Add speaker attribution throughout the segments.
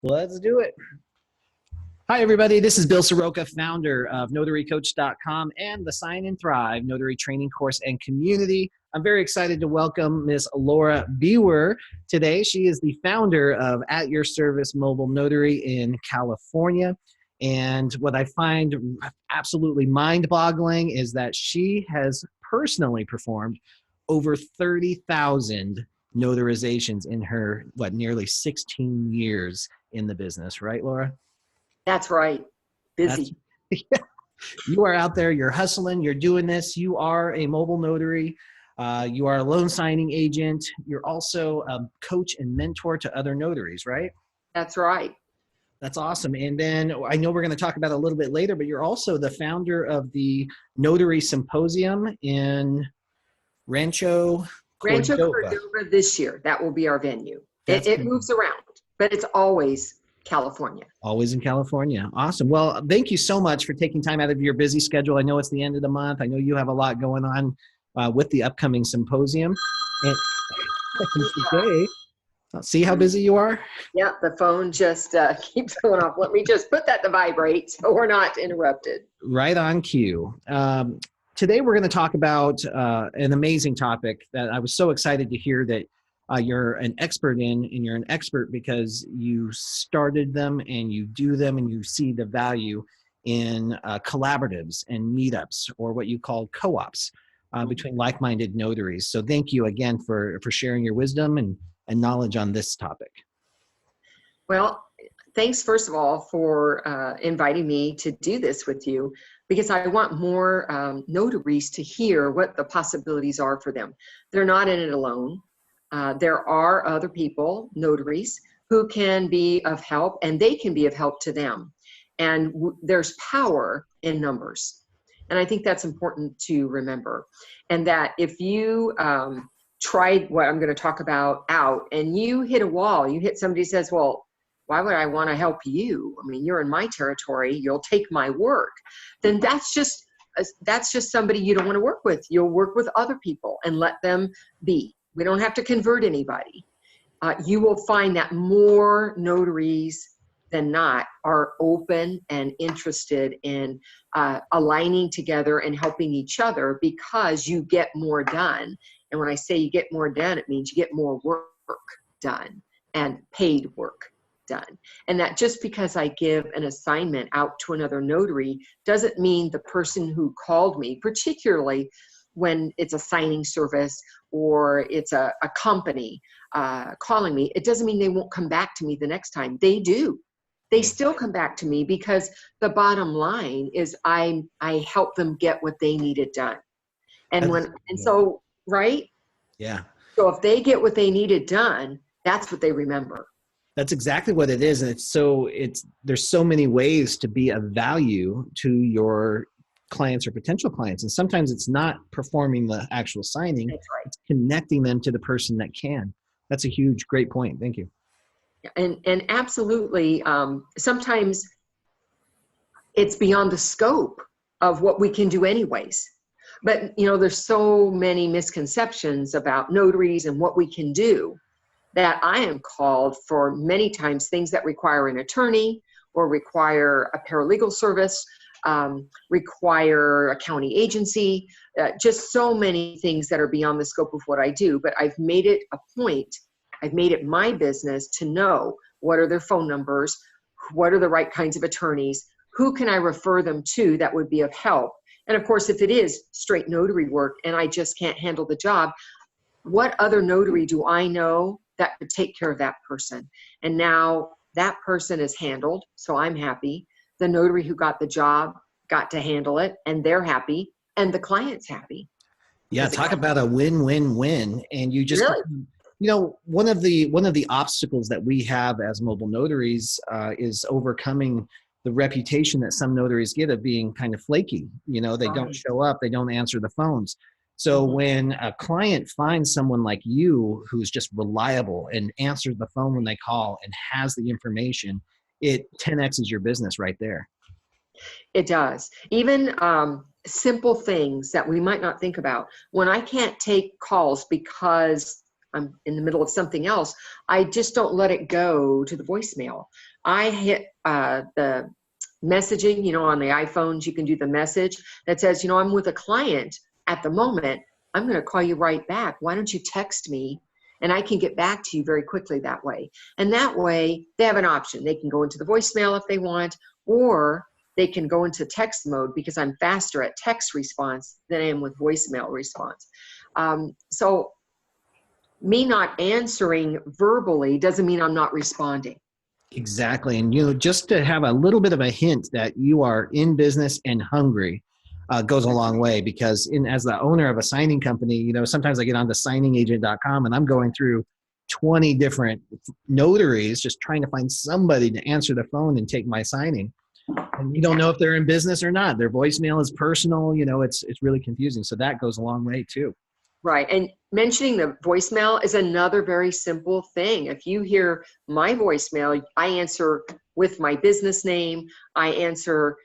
Speaker 1: Let's do it. Hi, everybody. This is Bill Soroka, founder of NotaryCoach.com and the Sign and Thrive Notary Training Course and Community. I'm very excited to welcome Ms. Laura Biewer today. She is the founder of At Your Service Mobile Notary in California. And what I find absolutely mind-boggling is that she has personally performed over 30,000 notarizations in her, nearly 16 years in the business, right, Laura?
Speaker 2: That's right. Busy.
Speaker 1: Yeah. You are out there, you're hustling, you're doing this. You are a mobile notary. You are a loan signing agent. You're also a coach and mentor to other notaries, right?
Speaker 2: That's right.
Speaker 1: That's awesome. And then I know we're going to talk about it a little bit later, but you're also the founder of the Notary Symposium in Rancho Cordova
Speaker 2: this year. That will be our venue. It moves around, but it's always California.
Speaker 1: Always in California. Awesome. Well, thank you so much for taking time out of your busy schedule. I know it's the end of the month. I know you have a lot going on with the upcoming symposium. And today, see how busy you are?
Speaker 2: Yeah, the phone just keeps going off. Let me just put that to vibrate so we're not interrupted.
Speaker 1: Right on cue. Today, we're going to talk about an amazing topic that I was so excited to hear that you're an expert in, and you're an expert because you started them and you do them and you see the value in collaboratives and meetups, or what you call co-ops between like-minded notaries. So thank you again for sharing your wisdom and knowledge on this topic.
Speaker 2: Well, thanks first of all for inviting me to do this with you, because I want more notaries to hear what the possibilities are for them. They're not in it alone. There are other people, notaries, who can be of help, and they can be of help to them. And there's power in numbers. And I think that's important to remember. And that if you tried what I'm going to talk about out and you hit a wall, you hit somebody who says, well, why would I want to help you? I mean, you're in my territory, you'll take my work. Then that's just somebody you don't want to work with. You'll work with other people and let them be. We don't have to convert anybody. You will find that more notaries than not are open and interested in aligning together and helping each other, because you get more done. And when I say you get more done, it means you get more work done and paid work done. And that just because I give an assignment out to another notary doesn't mean the person who called me, particularly when it's a signing service or it's a company calling me, it doesn't mean they won't come back to me the next time. They do. They still come back to me, because the bottom line is I help them get what they needed done. So, right?
Speaker 1: Yeah.
Speaker 2: So if they get what they needed done, that's what they remember.
Speaker 1: That's exactly what it is. And there's so many ways to be of value to your clients or potential clients. And sometimes it's not performing the actual signing.
Speaker 2: That's right.
Speaker 1: It's connecting them to the person that can. That's a great point. Thank you.
Speaker 2: And absolutely, sometimes it's beyond the scope of what we can do anyways. But, there's so many misconceptions about notaries and what we can do, that I am called for many times things that require an attorney or require a paralegal service, require a county agency, just so many things that are beyond the scope of what I do. But I've made it a point, I've made it my business to know what are their phone numbers, what are the right kinds of attorneys, who can I refer them to that would be of help. And of course, if it is straight notary work and I just can't handle the job, what other notary do I know that could take care of that person? And now that person is handled, so I'm happy. The notary who got the job got to handle it, and they're happy, and the client's happy.
Speaker 1: Yeah, talk about a win-win-win. And you just,
Speaker 2: really?
Speaker 1: One of the obstacles that we have as mobile notaries is overcoming the reputation that some notaries get of being kind of flaky. They don't show up, they don't answer the phones. So when a client finds someone like you who's just reliable and answers the phone when they call and has the information, it 10x's your business right there.
Speaker 2: It does. Even simple things that we might not think about. When I can't take calls because I'm in the middle of something else, I just don't let it go to the voicemail. I hit the messaging, on the iPhones, you can do the message that says, I'm with a client at the moment. I'm going to call you right back. Why don't you text me? And I can get back to you very quickly that way. And that way they have an option. They can go into the voicemail if they want, or they can go into text mode, because I'm faster at text response than I am with voicemail response. So me not answering verbally doesn't mean I'm not responding.
Speaker 1: Exactly. And, just to have a little bit of a hint that you are in business and hungry goes a long way, because as the owner of a signing company, sometimes I get onto signingagent.com and I'm going through 20 different notaries just trying to find somebody to answer the phone and take my signing. And you don't know if they're in business or not. Their voicemail is personal. It's really confusing. So that goes a long way too.
Speaker 2: Right. And mentioning the voicemail is another very simple thing. If you hear my voicemail, I answer with my business name. I answer,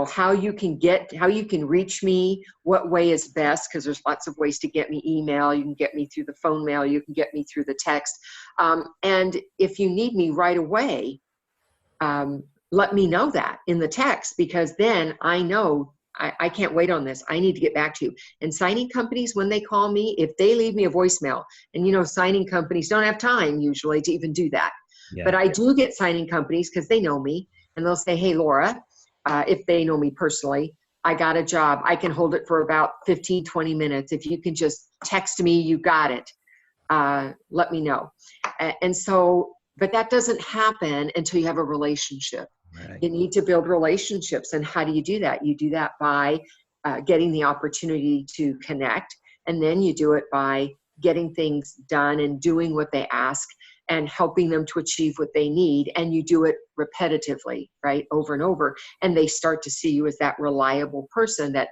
Speaker 2: how you can reach me, what way is best, because there's lots of ways to get me. Email, you can get me through the phone mail, you can get me through the text. And if you need me right away, let me know that in the text, because then I know I can't wait on this. I need to get back to you. And signing companies, when they call me, if they leave me a voicemail, and signing companies don't have time usually to even do that. Yeah. But I do get signing companies because they know me, and they'll say, hey, Laura, if they know me personally, I got a job. I can hold it for about 15, 20 minutes. If you can just text me, you got it. Let me know. And so, but that doesn't happen until you have a relationship. Right. You need to build relationships. And how do you do that? You do that by getting the opportunity to connect. And then you do it by getting things done and doing what they ask and helping them to achieve what they need. And you do it repetitively, right? Over and over. And they start to see you as that reliable person, that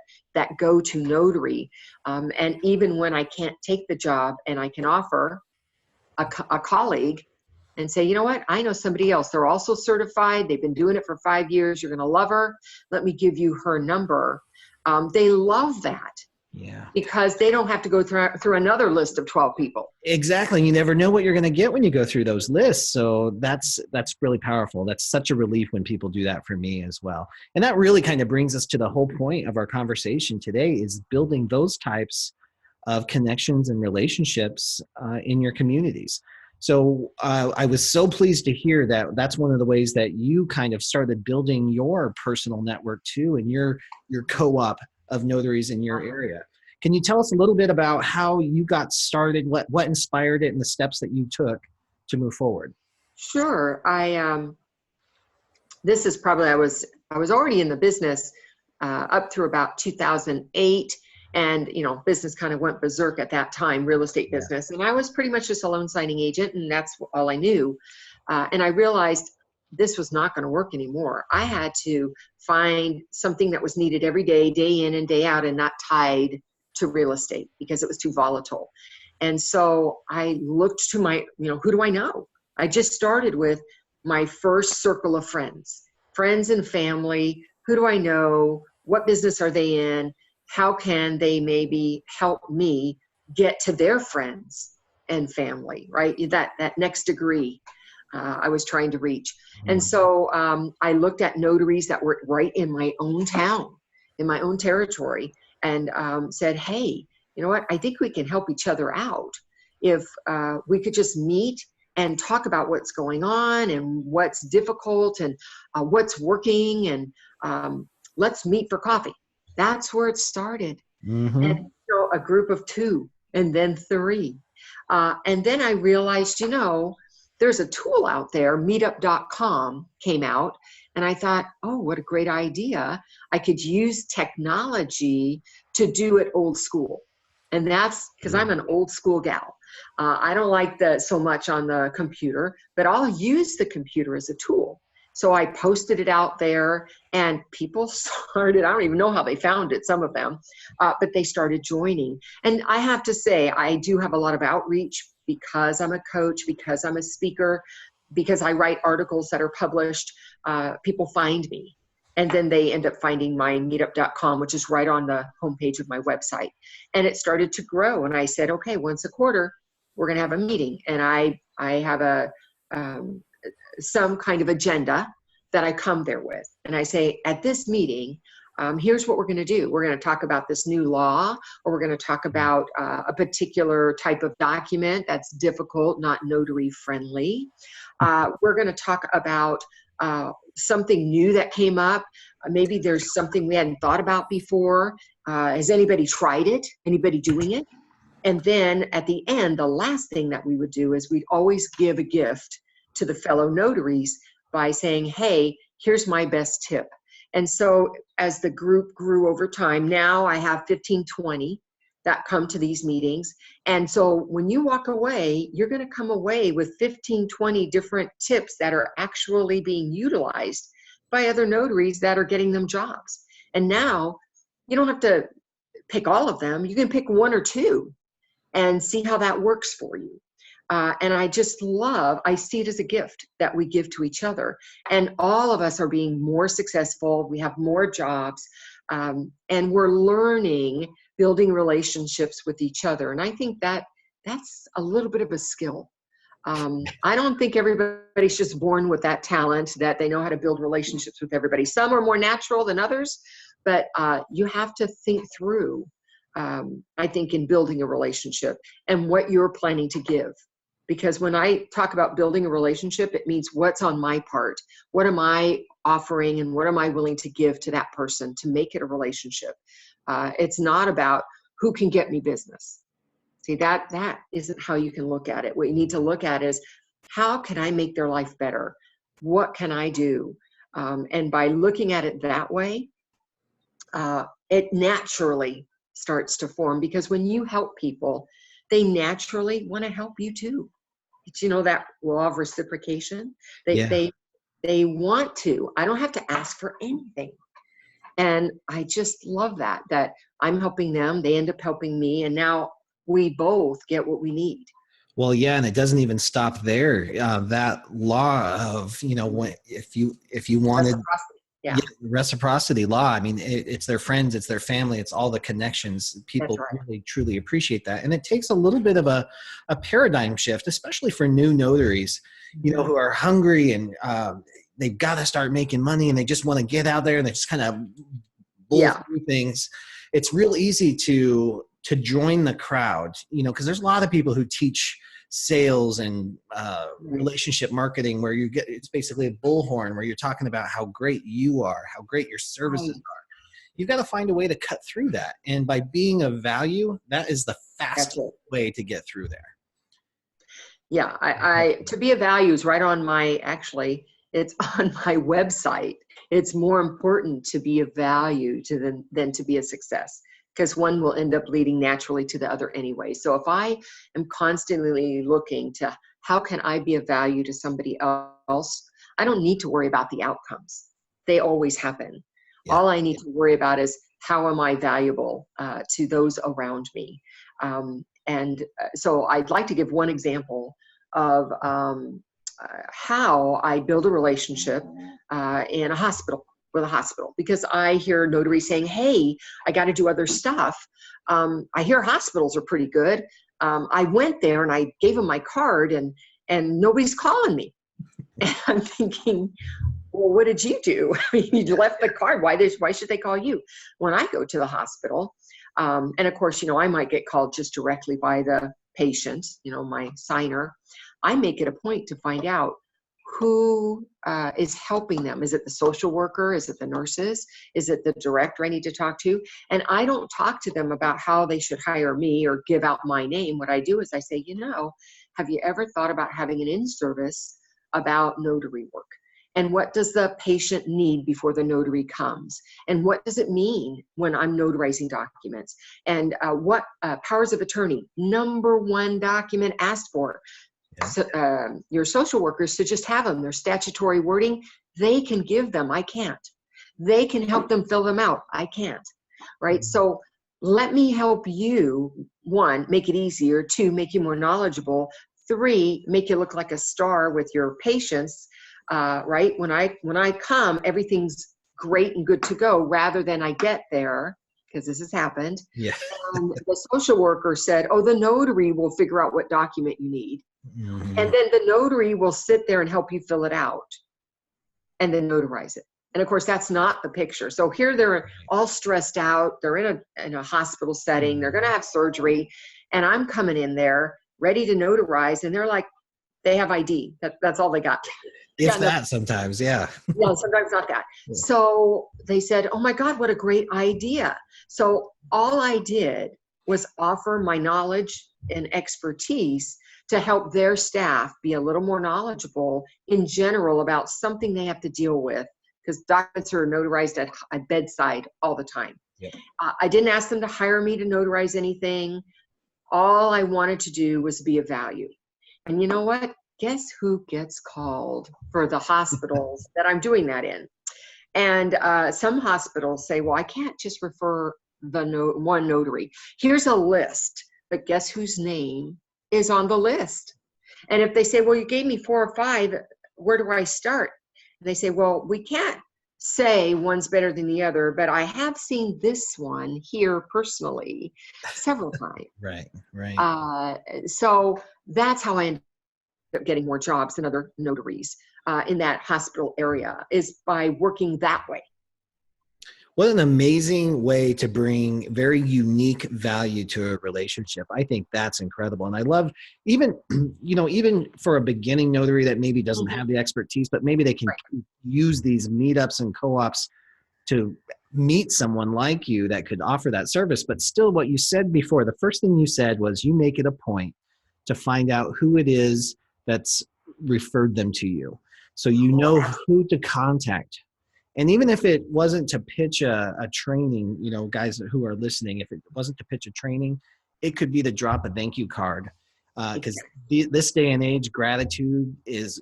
Speaker 2: go-to notary. And even when I can't take the job and I can offer a colleague and say, you know what, I know somebody else. They're also certified. They've been doing it for 5 years. You're going to love her. Let me give you her number. They love that. Yeah. Because they don't have to go through another list of 12 people.
Speaker 1: Exactly. You never know what you're going to get when you go through those lists. So that's really powerful. That's such a relief when people do that for me as well. And that really kind of brings us to the whole point of our conversation today, is building those types of connections and relationships in your communities. So I was so pleased to hear that that's one of the ways that you kind of started building your personal network too, and your co-op of notaries in your area. Can you tell us a little bit about how you got started, what inspired it, and the steps that you took to move forward?
Speaker 2: Sure. This is probably, I was already in the business up through about 2008. And, business kind of went berserk at that time, real estate business. And I was pretty much just a loan signing agent, and that's all I knew. And I realized this was not going to work anymore. I had to find something that was needed every day, day in and day out, and not tied to real estate because it was too volatile. And so I looked to my, who do I know? I just started with my first circle of friends and family. Who do I know? What business are they in? How can they maybe help me get to their friends and family, right? That next degree I was trying to reach. And so I looked at notaries that were right in my own town, in my own territory, and said, hey, you know what? I think we can help each other out if we could just meet and talk about what's going on and what's difficult and what's working, and let's meet for coffee. That's where it started. Mm-hmm. And a group of 2 and then 3. And then I realized, there's a tool out there, MeetUp.com came out, and I thought, oh, what a great idea. I could use technology to do it old school. And that's because I'm an old school gal. I don't like so much on the computer, but I'll use the computer as a tool. So I posted it out there, and people started, I don't even know how they found it, some of them, but they started joining. And I have to say, I do have a lot of outreach because I'm a coach, because I'm a speaker, because I write articles that are published. People find me, and then they end up finding my meetup.com, which is right on the homepage of my website. And it started to grow. And I said, okay, once a quarter, we're going to have a meeting, and I have um, some kind of agenda that I come there with. And I say, at this meeting, here's what we're going to do. We're going to talk about this new law, or we're going to talk about a particular type of document that's difficult, not notary friendly. We're going to talk about something new that came up. Maybe there's something we hadn't thought about before. Has anybody tried it? Anybody doing it? And then at the end, the last thing that we would do is we'd always give a gift to the fellow notaries by saying, hey, here's my best tip. And so as the group grew over time, now I have 15, 20 that come to these meetings. And so when you walk away, you're going to come away with 15, 20 different tips that are actually being utilized by other notaries that are getting them jobs. And now you don't have to pick all of them. You can pick one or two and see how that works for you. And I just I see it as a gift that we give to each other. And all of us are being more successful. We have more jobs, and we're learning, building relationships with each other. And I think that's a little bit of a skill. I don't think everybody's just born with that talent, that they know how to build relationships with everybody. Some are more natural than others, but you have to think through, I think, in building a relationship and what you're planning to give. Because when I talk about building a relationship, it means what's on my part. What am I offering, and what am I willing to give to that person to make it a relationship? It's not about who can get me business. See, that isn't how you can look at it. What you need to look at is, how can I make their life better? What can I do? And by looking at it that way, it naturally starts to form, because when you help people, they naturally want to help you too. It's, that law of reciprocation. They want to. I don't have to ask for anything. And I just love that I'm helping them, they end up helping me, and now we both get what we need.
Speaker 1: Well, yeah, and it doesn't even stop there. That law of, when if you wanted reciprocity law, I mean, it's their friends, it's their family, it's all the connections. People really truly appreciate that, and it takes a little bit of a paradigm shift, especially for new notaries, who are hungry and they've got to start making money, and they just want to get out there and they just kind of blow through things. It's real easy to join the crowd, because there's a lot of people who teach sales and relationship marketing, where it's basically a bullhorn where you're talking about how great you are, how great your services are. You've got to find a way to cut through that. And by being of value, that is the fastest way to get through there.
Speaker 2: Yeah, I to be of value is right on it's on my website. It's more important to be of value than to be a success, because one will end up leading naturally to the other anyway. So if I am constantly looking to how can I be of value to somebody else, I don't need to worry about the outcomes. They always happen. Yeah. All I need to worry about is, how am I valuable to those around me? So I'd like to give one example of how I build a relationship in a hospital, with a hospital, because I hear notaries saying, hey, I got to do other stuff. I hear hospitals are pretty good. I went there and I gave them my card, and nobody's calling me. And I'm thinking, well, what did you do? I mean, you left the card. Why should they call you? When I go to the hospital, and of course, I might get called just directly by the patient, my signer. I make it a point to find out who is helping them. Is it the social worker? Is it the nurses? Is it the director I need to talk to? And I don't talk to them about how they should hire me or give out my name. What I do is I say, have you ever thought about having an in-service about notary work? And what does the patient need before the notary comes? And what does it mean when I'm notarizing documents? And what powers of attorney, number one document asked for. So, your social workers should just have them. Their statutory wording, they can give them. I can't. They can help them fill them out. I can't. Right? So let me help you, 1, make it easier, 2, make you more knowledgeable, 3, make you look like a star with your patients. Right? When I come, everything's great and good to go, rather than I get there because this has happened.
Speaker 1: Yeah.
Speaker 2: And the social worker said, oh, the notary will figure out what document you need.
Speaker 1: Mhm.
Speaker 2: And then the notary will sit there and help you fill it out and then notarize it. And of course, that's not the picture. So here they're all stressed out. They're in a hospital setting. They're going to have surgery. And I'm coming in there ready to notarize. And they're like, they have ID. That's all they got.
Speaker 1: If
Speaker 2: Yeah,
Speaker 1: that sometimes, yeah.
Speaker 2: yeah, sometimes not that.
Speaker 1: Yeah.
Speaker 2: So they said, oh my God, what a great idea. So all I did was offer my knowledge and expertise to help their staff be a little more knowledgeable in general about something they have to deal with, because documents are notarized at bedside all the time.
Speaker 1: Yeah.
Speaker 2: I didn't ask them to hire me to notarize anything. All I wanted to do was be of value. And you know what? Guess who gets called for the hospitals that I'm doing that in? And some hospitals say, well, I can't just refer one notary. Here's a list, but guess whose name is on the list? And if they say, well, you gave me 4 or 5, where do I start? And they say, well, we can't say one's better than the other, but I have seen this one here personally several times.
Speaker 1: Right.
Speaker 2: So that's how I ended up getting more jobs than other notaries in that hospital area, is by working that way.
Speaker 1: What an amazing way to bring very unique value to a relationship. I think that's incredible. And I love even, even for a beginning notary that maybe doesn't have the expertise, but maybe they can use these meetups and co-ops to meet someone like you that could offer that service. But still, what you said before, the first thing you said was you make it a point to find out who it is that's referred them to you. So you know who to contact. And even if it wasn't to pitch a training, guys who are listening, if it wasn't to pitch a training, it could be to drop a thank you card. Because this day and age, gratitude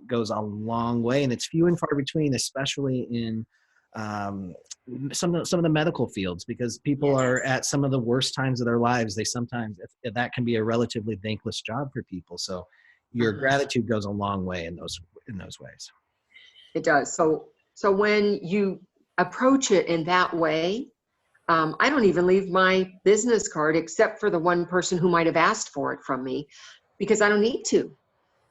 Speaker 1: goes a long way, and it's few and far between, especially in some of the medical fields, because people are at some of the worst times of their lives. They sometimes, that can be a relatively thankless job for people. So your gratitude goes a long way in those ways.
Speaker 2: It does. So when you approach it in that way, I don't even leave my business card except for the one person who might have asked for it from me, because I don't need to.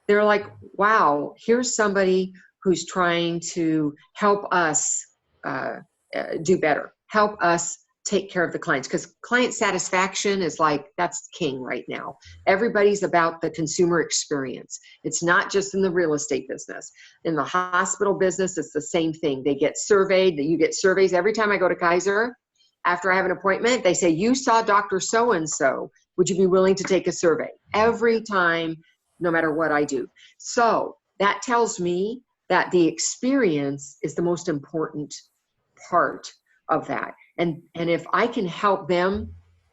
Speaker 2: They're like, wow, here's somebody who's trying to help us do better, help us take care of the clients, because client satisfaction is that's king right now. Everybody's about the consumer experience. It's not just in the real estate business. In the hospital business, it's the same thing. They get surveyed. You get surveys. Every time I go to Kaiser, after I have an appointment, they say, you saw Dr. So-and-so. Would you be willing to take a survey? Every time, no matter what I do. So that tells me that the experience is the most important part of that. And if I can help them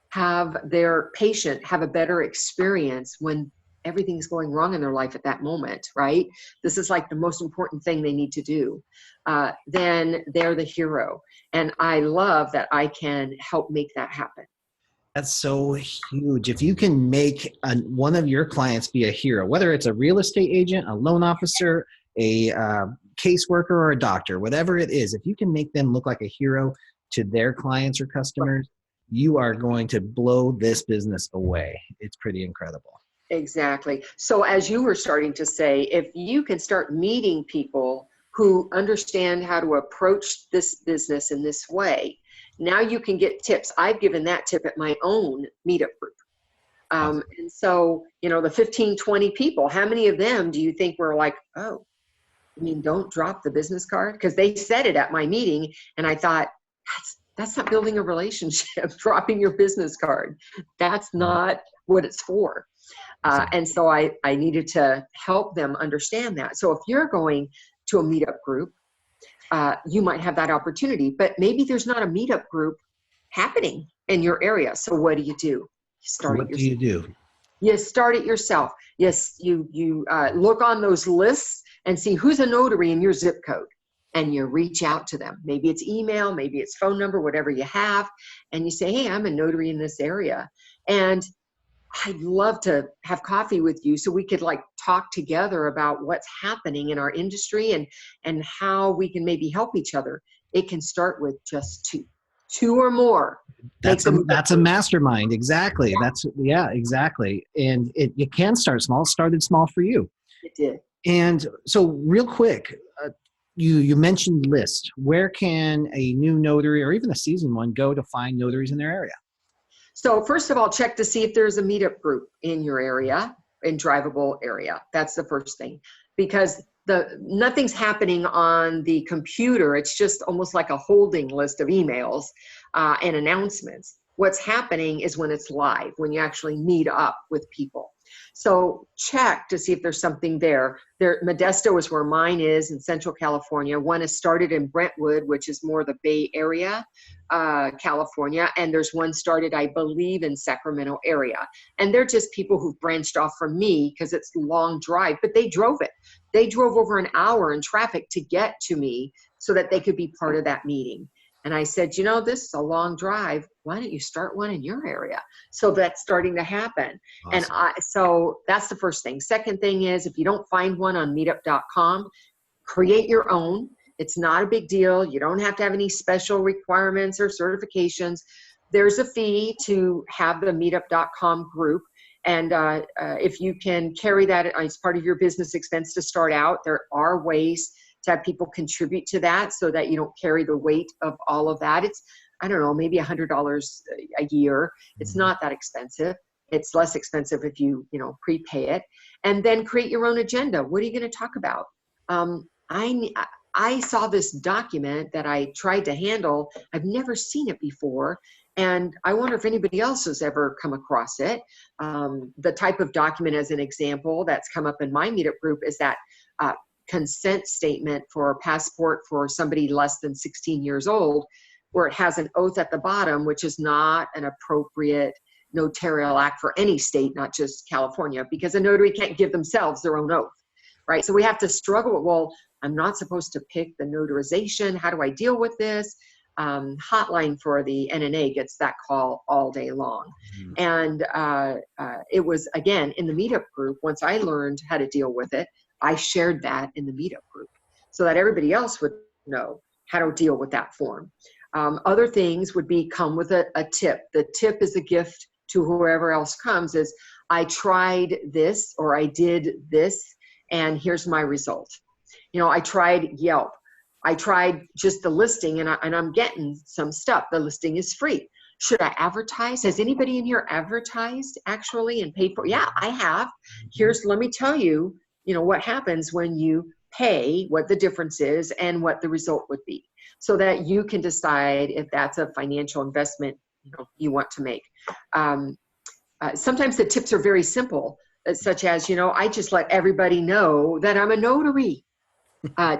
Speaker 2: have their patient have a better experience when everything's going wrong in their life at that moment, right? This is like the most important thing they need to do. Then they're the hero. And I love that I can help make that happen.
Speaker 1: That's so huge. If you can make one of your clients be a hero, whether it's a real estate agent, a loan officer, a caseworker, or a doctor, whatever it is, if you can make them look like a hero to their clients or customers, you are going to blow this business away. It's pretty incredible.
Speaker 2: Exactly. So as you were starting to say, if you can start meeting people who understand how to approach this business in this way, now you can get tips. I've given that tip at my own meetup group. And so, the 15, 20 people, how many of them do you think were like, oh, don't drop the business card? Because they said it at my meeting, and I thought, that's not building a relationship, dropping your business card. That's not what it's for. And so I needed to help them understand that. So if you're going to a meetup group, you might have that opportunity, but maybe there's not a meetup group happening in your area. So what do? You start it yourself.
Speaker 1: What do you do?
Speaker 2: You start it yourself. Yes, you look on those lists and see who's a notary in your zip code, and you reach out to them. Maybe it's email, maybe it's phone number, whatever you have, and you say, hey, I'm a notary in this area, and I'd love to have coffee with you so we could talk together about what's happening in our industry and how we can maybe help each other. It can start with just two 2 or more.
Speaker 1: That's a mastermind. Exactly. Yeah, exactly. And it can start small. It started small for you.
Speaker 2: It did.
Speaker 1: And so real quick, you mentioned list. Where can a new notary or even a seasoned one go to find notaries in their area?
Speaker 2: So first of all, check to see if there's a meetup group in your area, in drivable area. That's the first thing, because nothing's happening on the computer. It's just almost like a holding list of emails and announcements. What's happening is when it's live, when you actually meet up with people. So check to see if there's something there. Modesto is where mine is in Central California. One is started in Brentwood, which is more the Bay Area, California. And there's one started, I believe, in Sacramento area. And they're just people who've branched off from me because it's a long drive, but they drove it. They drove over an hour in traffic to get to me so that they could be part of that meeting. And I said, you know, this is a long drive. Why don't you start one in your area? So that's starting to happen.
Speaker 1: Awesome.
Speaker 2: And so that's the first thing. Second thing is, if you don't find one on meetup.com, create your own. It's not a big deal. You don't have to have any special requirements or certifications. There's a fee to have the meetup.com group. And if you can carry that as part of your business expense to start out, there are ways to have people contribute to that so that you don't carry the weight of all of that. It's, I don't know, maybe $100 a year. It's not that expensive. It's less expensive if you prepay it. And then create your own agenda. What are you going to talk about? I saw this document that I tried to handle. I've never seen it before. And I wonder if anybody else has ever come across it. The type of document, as an example, that's come up in my meetup group is that consent statement for a passport for somebody less than 16 years old, where it has an oath at the bottom, which is not an appropriate notarial act for any state, not just California, because a notary can't give themselves their own oath, right? So we have to struggle with, well, I'm not supposed to pick the notarization. How do I deal with this? Hotline for the NNA gets that call all day long. And it was, again, in the meetup group, once I learned how to deal with it, I shared that in the meetup group so that everybody else would know how to deal with that form. Other things would be come with a tip. The tip is a gift to whoever else comes, is I tried this or I did this and here's my result. I tried Yelp. I tried just the listing and I'm getting some stuff. The listing is free. Should I advertise? Has anybody in here advertised actually and paid for? Yeah, I have. Let me tell you, what happens when you pay, what the difference is and what the result would be, so that you can decide if that's a financial investment you want to make. Sometimes the tips are very simple, such as, I just let everybody know that I'm a notary.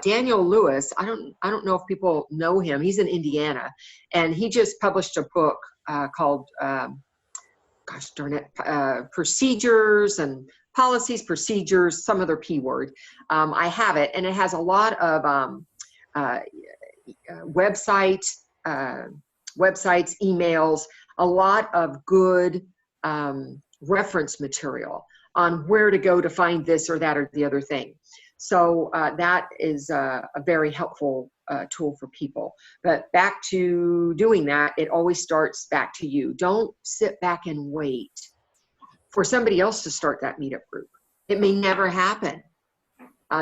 Speaker 2: Daniel Lewis, I don't know if people know him. He's in Indiana, and he just published a book called, gosh darn it, Procedures and Policies, Procedures, some other P word. I have it, and it has a lot of websites, emails, a lot of good reference material on where to go to find this or that or the other thing. So that is a very helpful tool for people. But back to doing that, it always starts back to you. Don't sit back and wait for somebody else to start that meetup group. It may never happen.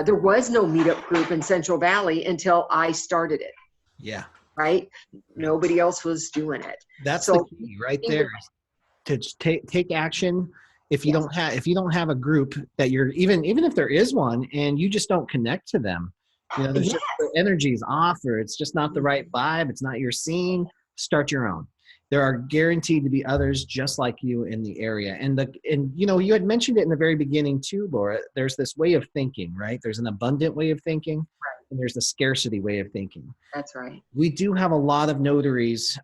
Speaker 2: There was no meetup group in Central Valley until I started it.
Speaker 1: Yeah.
Speaker 2: Right? Nobody else was doing it.
Speaker 1: That's the key right there. To take action. If you don't have a group that you're even if there is one and you just don't connect to them, there's just the energy is off, or it's just not the right vibe. It's not your scene. Start your own. There are guaranteed to be others just like you in the area. And you had mentioned it in the very beginning too, Laura. There's this way of thinking, right? There's an abundant way of thinking, right, and there's the scarcity way of thinking.
Speaker 2: That's right.
Speaker 1: We do have a lot of notaries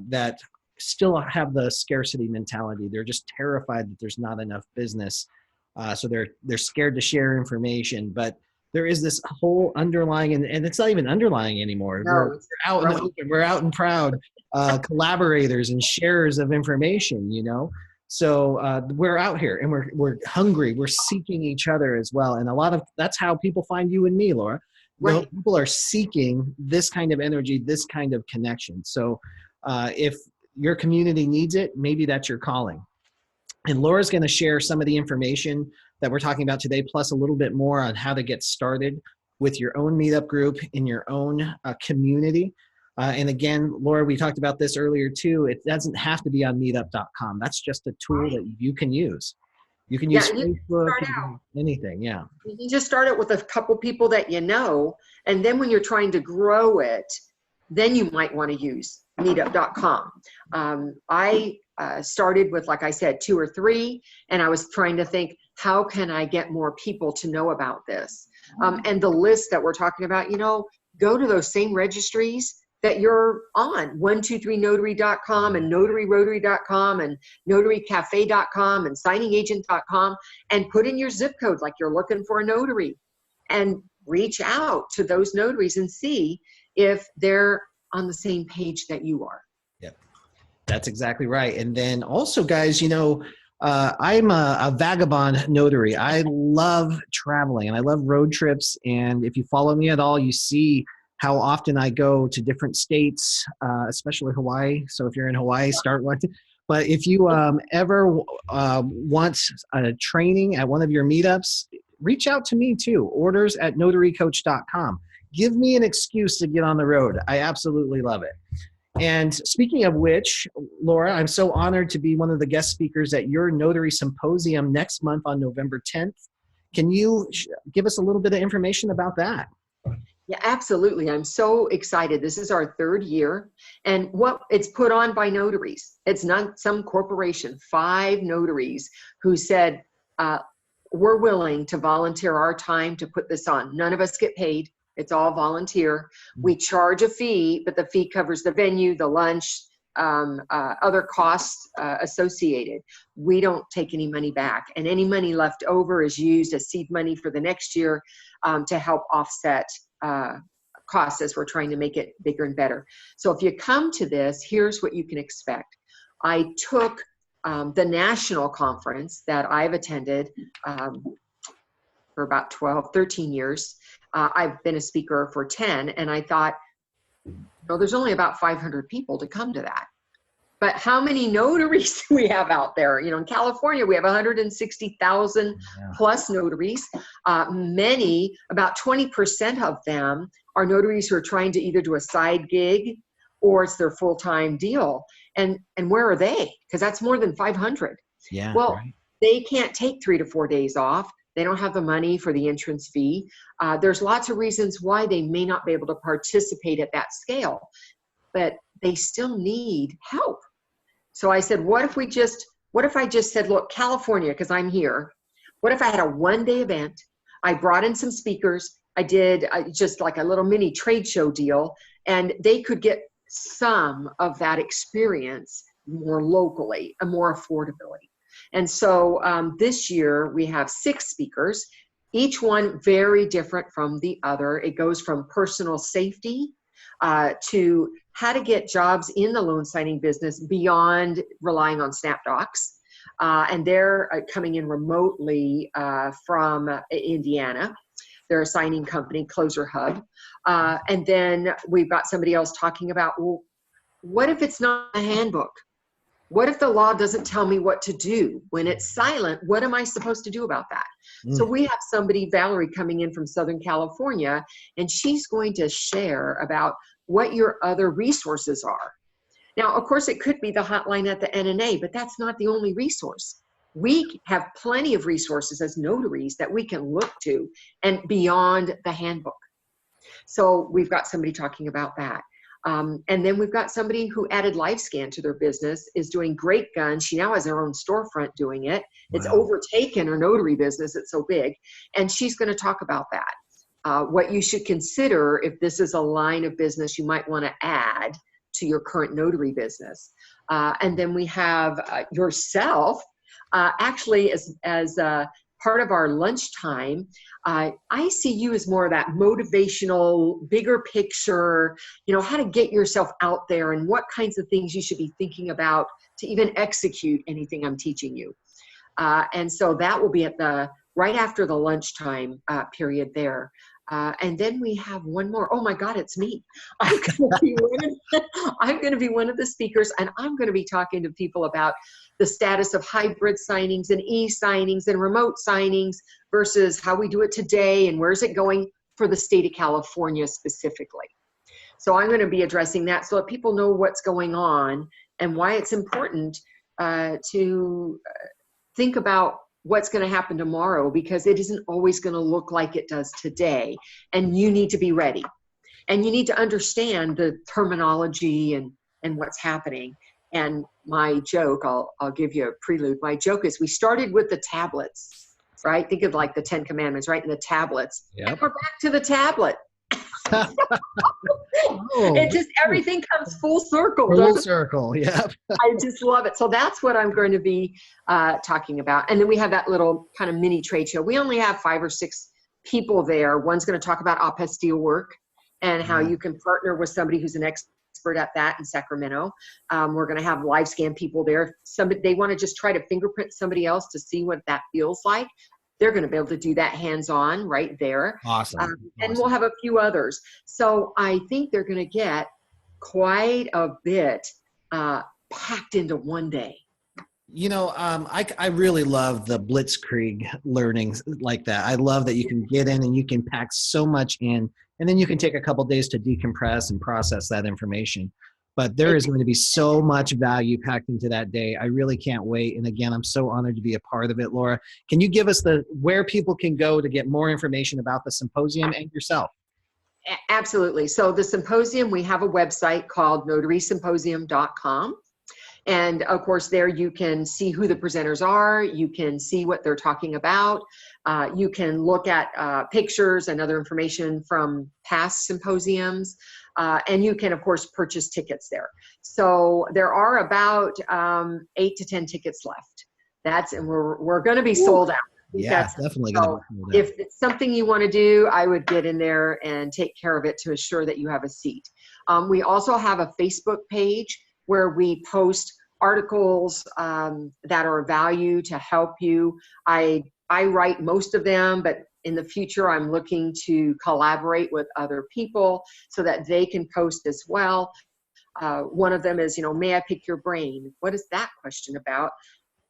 Speaker 1: that still have the scarcity mentality. They're just terrified that there's not enough business. So they're scared to share information, but there is this whole underlying, and it's not even underlying anymore.
Speaker 2: No,
Speaker 1: we're out in the open, we're out and proud collaborators and sharers of information, So we're out here and we're hungry. We're seeking each other as well. And that's how people find you and me, Laura.
Speaker 2: Right.
Speaker 1: People are seeking this kind of energy, this kind of connection. So If your community needs it, maybe that's your calling. And Laura's going to share some of the information that we're talking about today, plus a little bit more on how to get started with your own meetup group in your own community. And again, Laura, we talked about this earlier too. It doesn't have to be on meetup.com. That's just a tool that you can use. You can use Facebook, anything. Yeah.
Speaker 2: You just start it with a couple people that you know. And then when you're trying to grow it, then you might want to use meetup.com. I started with, like I said, 2 or 3, and I was trying to think, how can I get more people to know about this? And the list that we're talking about, go to those same registries that you're on, 123notary.com and notaryrotary.com and notarycafe.com and signingagent.com, and put in your zip code like you're looking for a notary, and reach out to those notaries and see if they're on the same page that you are.
Speaker 1: Yep, that's exactly right. And then also, guys, I'm a vagabond notary. I love traveling and I love road trips. And if you follow me at all, you see how often I go to different states, especially Hawaii. So if you're in Hawaii, start with. But if you ever want a training at one of your meetups, reach out to me too. orders@notarycoach.com. Give me an excuse to get on the road. I absolutely love it. And speaking of which, Laura, I'm so honored to be one of the guest speakers at your Notary Symposium next month on November 10th. Can you give us a little bit of information about that?
Speaker 2: Yeah, absolutely. I'm so excited. This is our 3rd year, and it's put on by notaries. It's not some corporation, 5 notaries who said, we're willing to volunteer our time to put this on. None of us get paid. It's all volunteer. We charge a fee, but the fee covers the venue, the lunch, other costs associated. We don't take any money back, and any money left over is used as seed money for the next year to help offset costs as we're trying to make it bigger and better. So if you come to this, here's what you can expect. I took the national conference that I've attended for about 12, 13 years. I've been a speaker for 10, and I thought, there's only about 500 people to come to that. But how many notaries do we have out there? In California, we have 160,000 plus notaries. Many, about 20% of them, are notaries who are trying to either do a side gig or it's their full-time deal. And where are they? Because that's more than 500.
Speaker 1: Yeah.
Speaker 2: Well,
Speaker 1: right.
Speaker 2: They can't take 3 to 4 days off. They don't have the money for the entrance fee. There's lots of reasons why they may not be able to participate at that scale, but they still need help. So I said, what if I just said, look, California, because I'm here, what if I had a 1-day event? I brought in some speakers. I did just like a little mini trade show deal, and they could get some of that experience more locally and more affordability. And so this year we have 6 speakers, each one very different from the other. It goes from personal safety to how to get jobs in the loan signing business beyond relying on SnapDocs. And they're coming in remotely from Indiana. They're a signing company, Closer Hub. And then we've got somebody else talking about, well, what if it's not a handbook? What if the law doesn't tell me what to do? When it's silent, what am I supposed to do about that? So we have somebody, Valerie, coming in from Southern California, and she's going to share about what your other resources are. Now, of course, it could be the hotline at the NNA, but that's not the only resource. We have plenty of resources as notaries that we can look to and beyond the handbook. So we've got somebody talking about that. And then we've got somebody who added LiveScan to their business, is doing great guns. She now has her own storefront doing it. Wow. It's overtaken her notary business. It's so big. And she's going to talk about that. What you should consider if this is a line of business you might want to add to your current notary business. And then we have yourself, actually as part of our lunchtime. I see you as more of that motivational, bigger picture, how to get yourself out there and what kinds of things you should be thinking about to even execute anything I'm teaching you. And so that will be at right after the lunchtime period there. And then we have one more. Oh my God, it's me. I'm going to be I'm going to be one of the speakers, and I'm going to be talking to people about the status of hybrid signings and e-signings and remote signings versus how we do it today and where's it going for the state of California specifically. So I'm going to be addressing that so that people know what's going on and why it's important to think about what's going to happen tomorrow, because it isn't always going to look like it does today. And you need to be ready. And you need to understand the terminology and what's happening. And my joke, I'll give you a prelude. My joke is we started with the tablets, right? Think of like the 10 Commandments, right? And the tablets.
Speaker 1: Yep.
Speaker 2: And we're back to the tablet. It just, everything comes full circle.
Speaker 1: Full circle, yeah.
Speaker 2: I just love it. So that's what I'm going to be talking about. And then we have that little kind of mini trade show. We only have 5 or 6 people there. One's going to talk about apostille work and how you can partner with somebody who's an expert at that in Sacramento. We're going to have live scan people there. They want to just try to fingerprint somebody else to see what that feels like. They're going to be able to do that hands-on right there.
Speaker 1: Awesome.
Speaker 2: And we'll have a few others. So I think they're going to get quite a bit packed into one day.
Speaker 1: You know, I really love the blitzkrieg learnings like that. I love that you can get in and you can pack so much in, and then you can take a couple days to decompress and process that information. But there is going to be so much value packed into that day. I really can't wait. And again, I'm so honored to be a part of it. Laura, can you give us where people can go to get more information about the symposium and yourself?
Speaker 2: Absolutely. So the symposium, we have a website called notarysymposium.com. And of course, there you can see who the presenters are. You can see what they're talking about. You can look at pictures and other information from past symposiums. And you can, of course, purchase tickets there. So there are about 8 to 10 tickets left. And we're going to be sold out.
Speaker 1: Yeah, definitely going to be sold out.
Speaker 2: If it's something you want to do, I would get in there and take care of it to ensure that you have a seat. We also have a Facebook page where we post articles that are of value to help you. I write most of them, but in the future, I'm looking to collaborate with other people so that they can post as well. One of them is, may I pick your brain? What is that question about?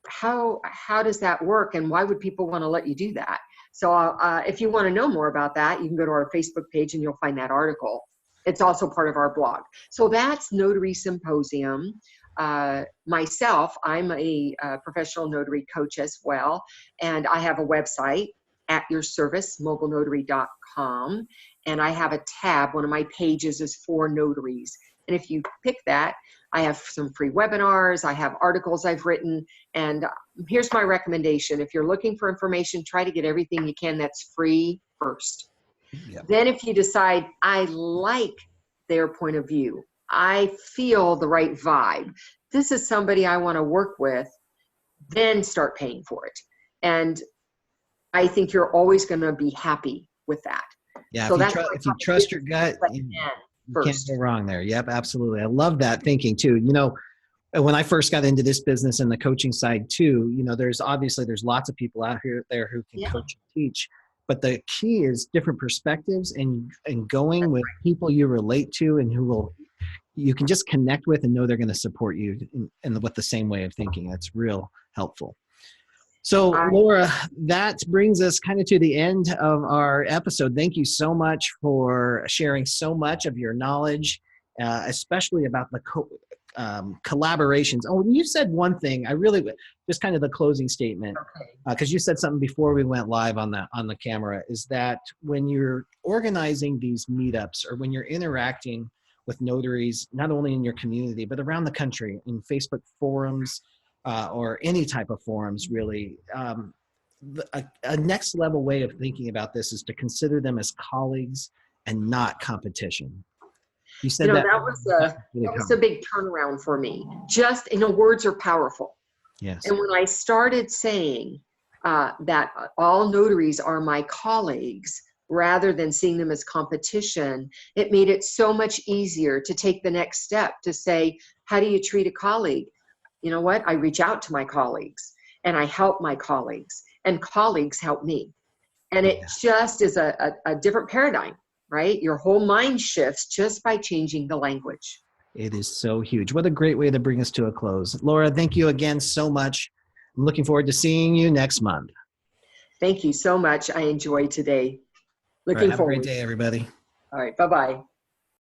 Speaker 2: How does that work? And why would people want to let you do that? So if you want to know more about that, you can go to our Facebook page and you'll find that article. It's also part of our blog. So that's Notary Symposium. Myself, I'm a professional notary coach as well. And I have a website, at your service, mobilenotary.com. And I have a tab, one of my pages is for notaries. And if you pick that, I have some free webinars, I have articles I've written, and here's my recommendation. If you're looking for information, try to get everything you can that's free first. Yep. Then if you decide, I like their point of view, I feel the right vibe, this is somebody I want to work with, then start paying for it. And I think you're always going to be happy with that.
Speaker 1: Yeah, so if you trust your gut, you can't go wrong there. Yep, absolutely. I love that thinking too. When I first got into this business and the coaching side too, there's lots of people out there who can coach and teach. But the key is different perspectives and going with people you relate to and you can just connect with and know they're going to support you with the same way of thinking. That's real helpful. So Laura, that brings us kind of to the end of our episode. Thank you so much for sharing so much of your knowledge, especially about the collaborations. Oh, you said one thing. Just kind of the closing statement, because you said something before we went live on the camera, is that when you're organizing these meetups or when you're interacting with notaries, not only in your community, but around the country in Facebook forums, or any type of forums, really. A next level way of thinking about this is to consider them as colleagues and not competition. You said that was
Speaker 2: a big turnaround for me. Words are powerful.
Speaker 1: Yes.
Speaker 2: And when I started saying that all notaries are my colleagues, rather than seeing them as competition, it made it so much easier to take the next step to say, how do you treat a colleague? You know what? I reach out to my colleagues and I help my colleagues, and colleagues help me. And it just is a different paradigm, right? Your whole mind shifts just by changing the language.
Speaker 1: It is so huge. What a great way to bring us to a close. Laura, thank you again so much. I'm looking forward to seeing you next month.
Speaker 2: Thank you so much. I enjoyed today.
Speaker 1: All right.
Speaker 2: Looking
Speaker 1: Have a great
Speaker 2: forward.
Speaker 1: day, everybody.
Speaker 2: All right. Bye-bye.